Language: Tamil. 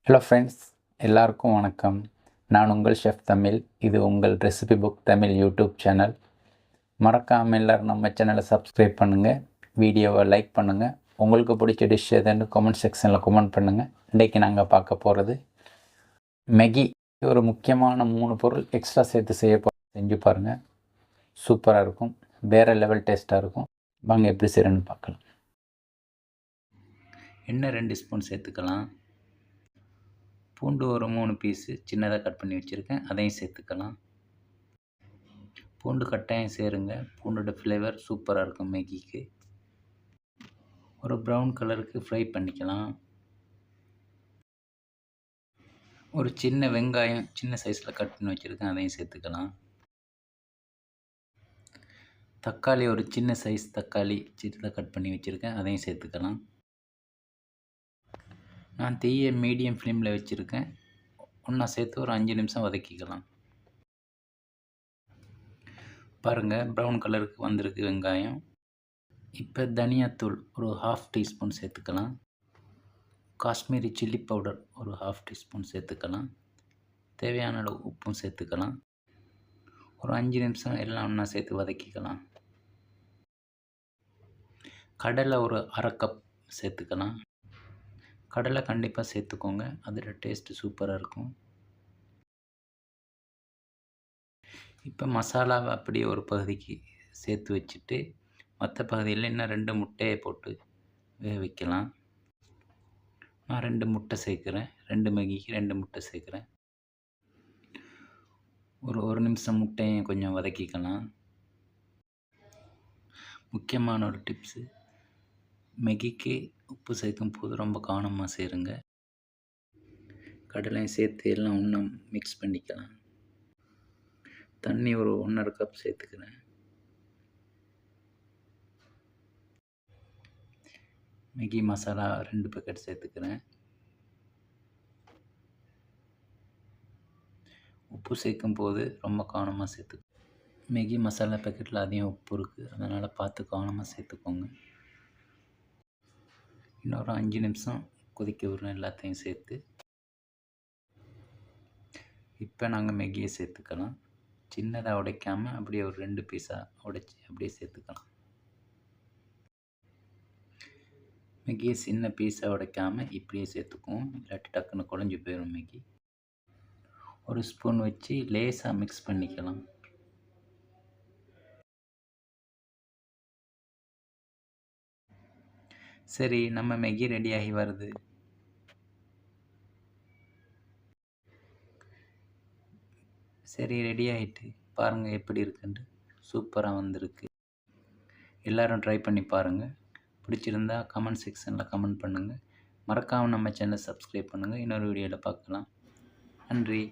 ஹலோ ஃப்ரெண்ட்ஸ், எல்லாருக்கும் வணக்கம். நான் உங்கள் ஷெஃப் தமிழ். இது உங்கள் recipe book Tamil YouTube channel. மறக்காமல் எல்லோரும் நம்ம சேனலை சப்ஸ்கிரைப் பண்ணுங்கள், வீடியோவை லைக் பண்ணுங்கள். உங்களுக்கு பிடிச்ச டிஷ் எதுன்னு கமெண்ட் செக்ஷனில் கமெண்ட் பண்ணுங்கள். இன்றைக்கி நாங்கள் பார்க்க போகிறது மேகி. ஒரு முக்கியமான 3 பொருள் எக்ஸ்ட்ரா சேர்த்து செஞ்சு பாருங்கள். சூப்பராக இருக்கும், வேறு லெவல் டேஸ்ட்டாக இருக்கும். வாங்க எப்படி செய்கிறேன்னு பார்க்கலாம். எண்ணெய் 2 ஸ்பூன் சேர்த்துக்கலாம். பூண்டு ஒரு 3 பீஸு சின்னதாக கட் பண்ணி வச்சுருக்கேன், அதையும் சேர்த்துக்கலாம். பூண்டு கட்டாயம் சேருங்க, பூண்டோட ஃப்ளேவர் சூப்பராக இருக்கும் மேகிக்கு. ஒரு ப்ரௌன் கலருக்கு ஃப்ரை பண்ணிக்கலாம். ஒரு சின்ன வெங்காயம் சின்ன சைஸில் கட் பண்ணி வச்சுருக்கேன், அதையும் சேர்த்துக்கலாம். தக்காளி ஒரு சின்ன சைஸ் தக்காளி சின்னதாக கட் பண்ணி வச்சுருக்கேன், அதையும் சேர்த்துக்கலாம். நான் தீயை மீடியம் ஃப்ளேமில் வச்சுருக்கேன். ஒன்றா சேர்த்து ஒரு 5 நிமிஷம் வதக்கிக்கலாம். பாருங்கள், ப்ரௌன் கலருக்கு வந்திருக்கு வெங்காயம். இப்போ தனியாத்தூள் ஒரு 1/2 டீஸ்பூன் சேர்த்துக்கலாம். காஷ்மீரி சில்லி பவுடர் ஒரு 1/2 டீஸ்பூன் சேர்த்துக்கலாம். தேவையான அளவு உப்பும் சேர்த்துக்கலாம். ஒரு 5 நிமிஷம் எல்லாம் ஒன்றா சேர்த்து வதக்கிக்கலாம். கடலை ஒரு 1/2 கப் சேர்த்துக்கலாம். கடலை கண்டிப்பாக சேர்த்துக்கோங்க, அதோட டேஸ்ட்டு சூப்பராக இருக்கும். இப்போ மசாலாவை அப்படியே ஒரு பகுதிக்கு சேர்த்து வச்சுட்டு மற்ற பகுதியில் இன்னும் 2 முட்டையை போட்டு வேக வைக்கலாம். நான் 2 முட்டை சேர்க்குறேன். 2 மேகிக்கு 2 முட்டை சேர்க்குறேன். ஒரு நிமிஷம் முட்டையும் கொஞ்சம் வதக்கிக்கலாம். முக்கியமான ஒரு டிப்ஸு, மேகிக்கு உப்பு சேர்க்கும் போது ரொம்ப கவனமாக சேருங்க. கடலையும் சேர்த்து எல்லாம் ஒன்றா மிக்ஸ் பண்ணிக்கலாம். தண்ணி ஒரு 1.5 கப் சேர்த்துக்கிறேன். மேகி மசாலா 2 பேக்கெட் சேர்த்துக்கிறேன். உப்பு சேர்க்கும் போது ரொம்ப கவனமாக சேர்த்து. மேகி மசாலா பேக்கெட்டில் அதிகம் உப்பு இருக்குது, அதனால் பார்த்து கவனமாக சேர்த்துக்கோங்க. இன்னொரு 5 நிமிஷம் கொதிக்க விடணும் எல்லாத்தையும் சேர்த்து. இப்போ நாங்கள் மேகியை சேர்த்துக்கலாம். சின்னதாக உடைக்காமல் அப்படியே ஒரு 2 பீஸாக உடைச்சி அப்படியே சேர்த்துக்கலாம். மேகியை சின்ன பீஸாக உடைக்காமல் இப்படியே சேர்த்துக்குவோம், இல்லாட்டி டக்குன்னு குழஞ்சி போயிடும் மேகி. ஒரு ஸ்பூன் வச்சு லேசாக மிக்ஸ் பண்ணிக்கலாம். சரி, நம்ம மேகி ரெடியாகி வருது. சரி, ரெடி ஆகிட்டு பாருங்கள் எப்படி இருக்குன்ட்டு. சூப்பராக வந்திருக்கு. எல்லோரும் ட்ரை பண்ணி பாருங்கள். பிடிச்சிருந்தா கமெண்ட் செக்ஷனில் கமெண்ட் பண்ணுங்கள். மறக்காமல் நம்ம சேனலை சப்ஸ்கிரைப் பண்ணுங்கள். இன்னொரு வீடியோவில் பார்க்கலாம். நன்றி.